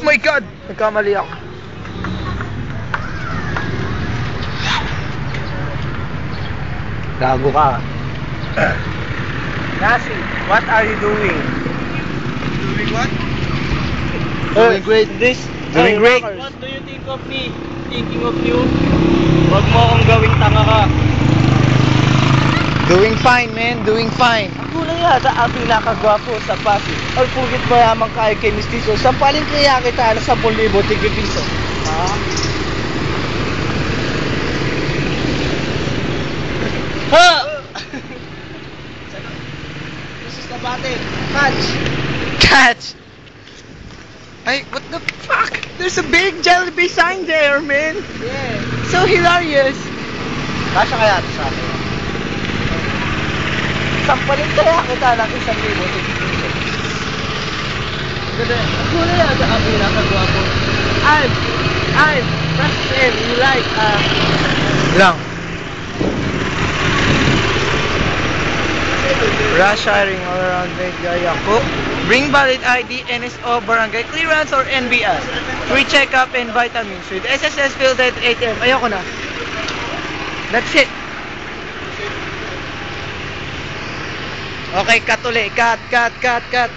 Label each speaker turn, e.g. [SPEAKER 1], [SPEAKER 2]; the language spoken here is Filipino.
[SPEAKER 1] my God! Nagkamali ako. Gago ka.
[SPEAKER 2] Nasi, what are you doing?
[SPEAKER 3] Doing what?
[SPEAKER 1] Doing great. Doing great.
[SPEAKER 2] What do you think of me? Thinking of you? Huwag mo akong gawing tanga ka.
[SPEAKER 1] Doing fine, man. Doing fine.
[SPEAKER 2] Ako na yata ang pinakagwapo sa Pasig. Or pugit mayamang kayo kay Mistiso. Sampalin kaya kita na 10,000 tigil piso. Ha? Ha! This is the battle. Catch!
[SPEAKER 1] Catch! Ay, what the fuck? There's a big Jollibee sign there, man.
[SPEAKER 2] Yeah.
[SPEAKER 1] So hilarious.
[SPEAKER 2] Kasya kaya ito sa akin. Sampalin kaya kita ng 1,000 tigil piso. Ako na yata ang pinakagwapo. I'm President, you like,
[SPEAKER 1] Lang. Rush hiring all around Megaya Cook. Bring valid ID, NSO, barangay clearance, or NBS. Free checkup and vitamins with SSS filled at 8 AM. Ayoko na. That's it. Okay, cut ulit. Cut.